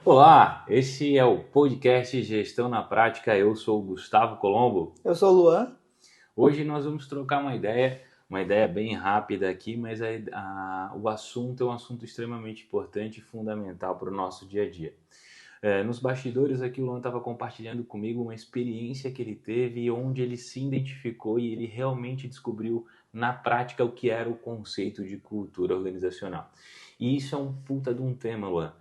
Olá, esse é o podcast Gestão na Prática. Eu sou o Gustavo Colombo. Eu sou o Luan. Hoje nós vamos trocar uma ideia bem rápida aqui, mas o assunto é um assunto extremamente importante e fundamental para o nosso dia a dia. Nos bastidores aqui o Luan estava compartilhando comigo uma experiência que ele teve onde ele se identificou e ele realmente descobriu na prática o que era o conceito de cultura organizacional. E isso é um puta de um tema, Luan.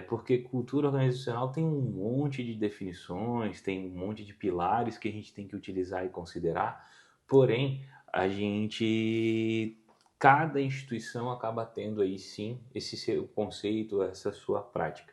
Porque cultura organizacional tem um monte de definições, tem um monte de pilares que a gente tem que utilizar e considerar, porém, cada instituição acaba tendo aí sim esse seu conceito, essa sua prática.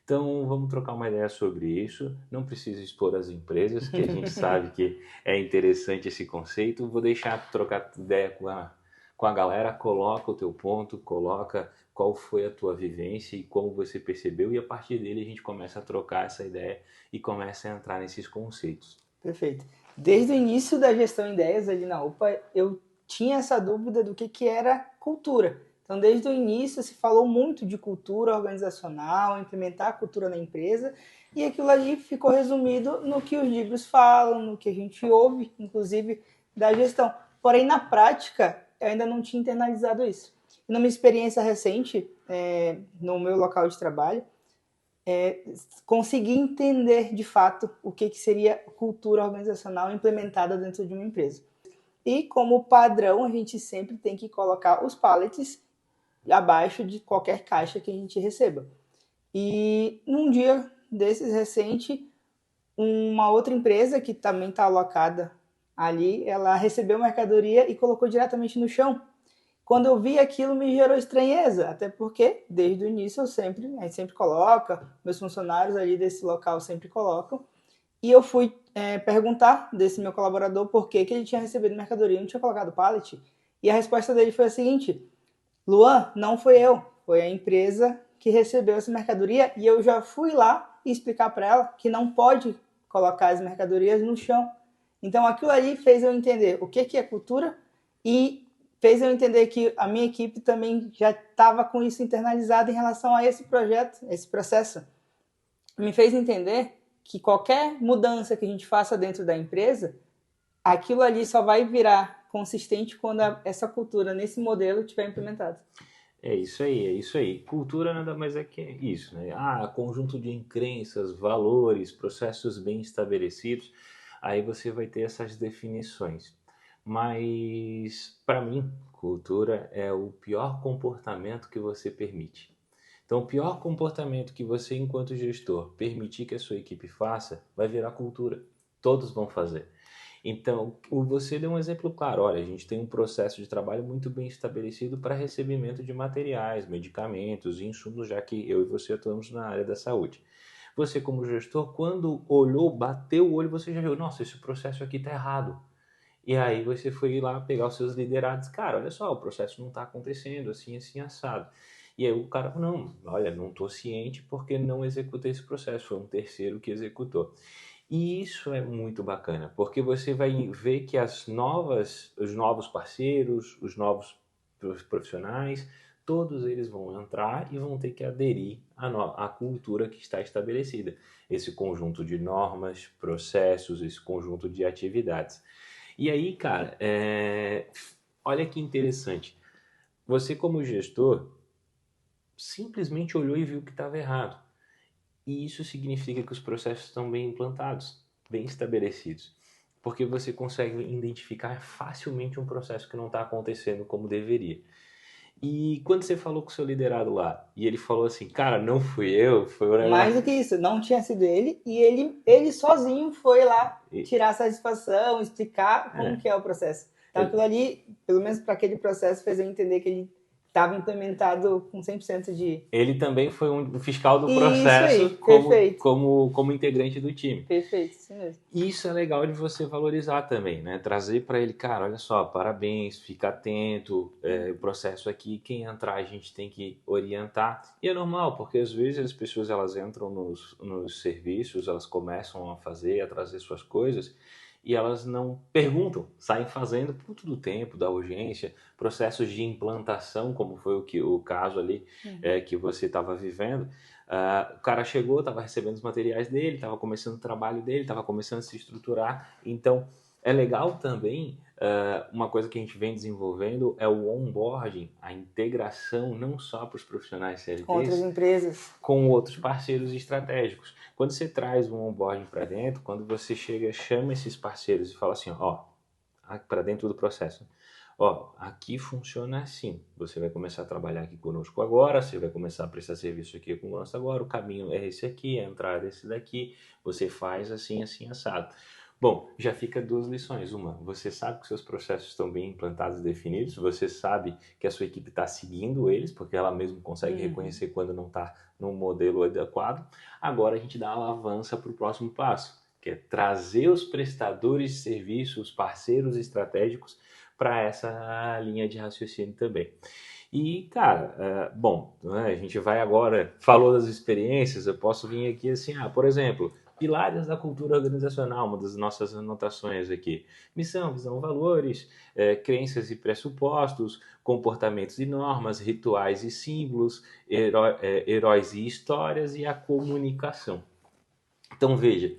Então vamos trocar uma ideia sobre isso. Não precisa expor as empresas, que a gente sabe que é interessante esse conceito. Vou deixar trocar ideia com a galera. Coloca o teu ponto, coloca qual foi a tua vivência e como você percebeu, e a partir dele a gente começa a trocar essa ideia e começa a entrar nesses conceitos. Perfeito. Desde o início da gestão de ideias ali na UPA, eu tinha essa dúvida do que era cultura. Então, desde o início se falou muito de cultura organizacional, implementar a cultura na empresa, e aquilo ali ficou resumido no que os livros falam, no que a gente ouve, inclusive, da gestão. Porém, na prática, eu ainda não tinha internalizado isso. E numa experiência recente, no meu local de trabalho, conseguir entender de fato o que seria cultura organizacional implementada dentro de uma empresa. E como padrão, a gente sempre tem que colocar os pallets abaixo de qualquer caixa que a gente receba. E num dia desses recente, uma outra empresa que também está alocada ali, ela recebeu mercadoria e colocou diretamente no chão. Quando eu vi aquilo, me gerou estranheza, até porque desde o início a gente sempre coloca, meus funcionários ali desse local sempre colocam, e eu fui perguntar desse meu colaborador por que ele tinha recebido mercadoria e não tinha colocado pallet, e a resposta dele foi a seguinte: Luan, não foi eu, foi a empresa que recebeu essa mercadoria, e eu já fui lá explicar para ela que não pode colocar as mercadorias no chão. Então aquilo ali fez eu entender o que é cultura e fez eu entender que a minha equipe também já estava com isso internalizado em relação a esse projeto, esse processo. Me fez entender que qualquer mudança que a gente faça dentro da empresa, aquilo ali só vai virar consistente quando essa cultura nesse modelo estiver implementada. É isso aí, é isso aí. Cultura nada mais é que isso, né? Conjunto de crenças, valores, processos bem estabelecidos. Aí você vai ter essas definições. Mas, para mim, cultura é o pior comportamento que você permite. Então, o pior comportamento que você, enquanto gestor, permitir que a sua equipe faça, vai virar cultura. Todos vão fazer. Então, você deu um exemplo claro. Olha, a gente tem um processo de trabalho muito bem estabelecido para recebimento de materiais, medicamentos e insumos, já que eu e você atuamos na área da saúde. Você, como gestor, quando olhou, bateu o olho, você já viu, nossa, esse processo aqui está errado. E aí você foi lá pegar os seus liderados, cara, olha só, o processo não está acontecendo, assim, assim, assado. E aí o cara, não, olha, não estou ciente porque não executei esse processo, foi um terceiro que executou. E isso é muito bacana, porque você vai ver que os novos parceiros, os novos profissionais, todos eles vão entrar e vão ter que aderir à cultura que está estabelecida. Esse conjunto de normas, processos, esse conjunto de atividades. E aí, cara, olha que interessante. Você, como gestor, simplesmente olhou e viu que estava errado. E isso significa que os processos estão bem implantados, bem estabelecidos. Porque você consegue identificar facilmente um processo que não está acontecendo como deveria. E quando você falou com o seu liderado lá, e ele falou assim, cara, não fui eu, foi o Mais do negócio. que isso, não tinha sido ele, e ele sozinho foi lá tirar satisfação, explicar como É, que é o processo. Então aquilo ele, ali, pelo menos para aquele processo, fez eu entender que ele estava implementado com 100% de... ele também foi um fiscal do Isso aí, processo perfeito. como integrante do time. Perfeito, isso mesmo. E isso é legal de você valorizar também, né? Trazer para ele, cara, olha só, parabéns, fica atento, o processo aqui, quem entrar a gente tem que orientar. E é normal, porque às vezes as pessoas elas entram nos serviços, elas começam a fazer, a trazer suas coisas, e elas não perguntam, saem fazendo por todo o tempo, da urgência, processos de implantação, como foi o caso ali que você estava vivendo. O cara chegou, estava recebendo os materiais dele, estava começando o trabalho dele, estava começando a se estruturar. Então, é legal também, uma coisa que a gente vem desenvolvendo é o onboarding, a integração não só para os profissionais CLTs, com outras empresas, com outros parceiros estratégicos. Quando você traz um onboarding para dentro, quando você chega, chama esses parceiros e fala assim, ó, para dentro do processo, ó, aqui funciona assim, você vai começar a trabalhar aqui conosco agora, você vai começar a prestar serviço aqui conosco agora, o caminho é esse aqui, a entrada é esse daqui, você faz assim, assim, assado. Bom, já fica duas lições. Uma, você sabe que seus processos estão bem implantados e definidos, você sabe que a sua equipe está seguindo eles, porque ela mesmo consegue reconhecer quando não está no modelo adequado. Agora a gente dá uma avança para o próximo passo, que é trazer os prestadores de serviço, os parceiros estratégicos para essa linha de raciocínio também. E, cara, bom, né, a gente vai agora, falou das experiências, eu posso vir aqui assim, por exemplo, pilares da cultura organizacional, uma das nossas anotações aqui. Missão, visão, valores, crenças e pressupostos, comportamentos e normas, rituais e símbolos, heróis e histórias e a comunicação. Então, veja,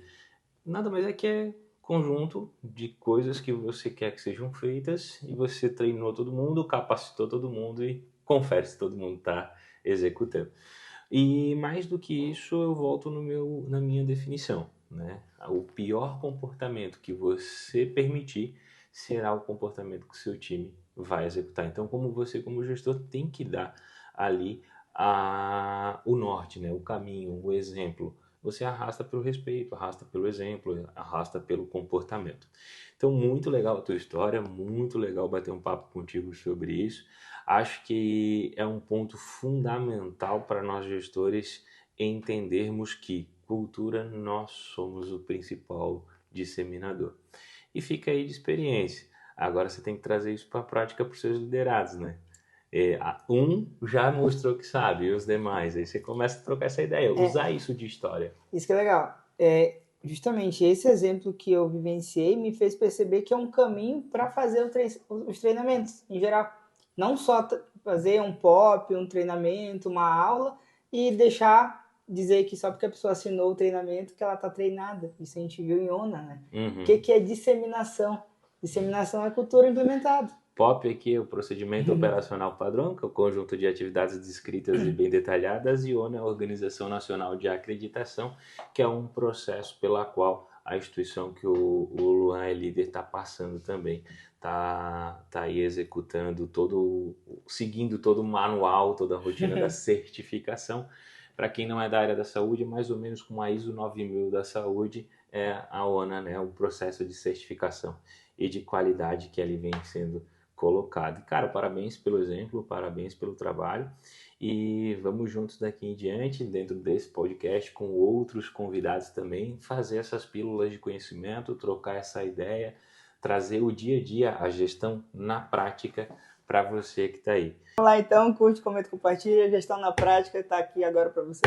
nada mais é que conjunto de coisas que você quer que sejam feitas e você treinou todo mundo, capacitou todo mundo e confere se todo mundo está executando. E mais do que isso, eu volto na minha definição, né? O pior comportamento que você permitir será o comportamento que o seu time vai executar. Então, como gestor, tem que dar ali o norte, né? O caminho, o exemplo. Você arrasta pelo respeito, arrasta pelo exemplo, arrasta pelo comportamento. Então, muito legal a tua história, muito legal bater um papo contigo sobre isso. Acho que é um ponto fundamental para nós gestores entendermos que cultura, nós somos o principal disseminador. E fica aí de experiência. Agora você tem que trazer isso para a prática para os seus liderados, né? Um já mostrou que sabe, e os demais. Aí você começa a trocar essa ideia, usar isso de história. Isso que é legal. Justamente esse exemplo que eu vivenciei me fez perceber que é um caminho para fazer os treinamentos em geral. Não só fazer um POP, um treinamento, uma aula e deixar dizer que só porque a pessoa assinou o treinamento que ela está treinada. Isso a gente viu em ONA, né? O que é disseminação? Disseminação é cultura implementada. POP aqui é o procedimento operacional padrão, que é o conjunto de atividades descritas e bem detalhadas, e ONA é a Organização Nacional de Acreditação, que é um processo pela qual a instituição que o Luan é líder está passando também. Tá aí executando seguindo todo o manual, toda a rotina da certificação. Para quem não é da área da saúde, mais ou menos como a ISO 9000 da saúde, é a ONA, né, o processo de certificação e de qualidade que ali vem sendo colocado. E, cara, parabéns pelo exemplo, parabéns pelo trabalho e vamos juntos daqui em diante, dentro desse podcast, com outros convidados também, fazer essas pílulas de conhecimento, trocar essa ideia, trazer o dia a dia, a gestão na prática para você que está aí. Vamos lá então, curte, comenta, compartilha, gestão na prática está aqui agora para você.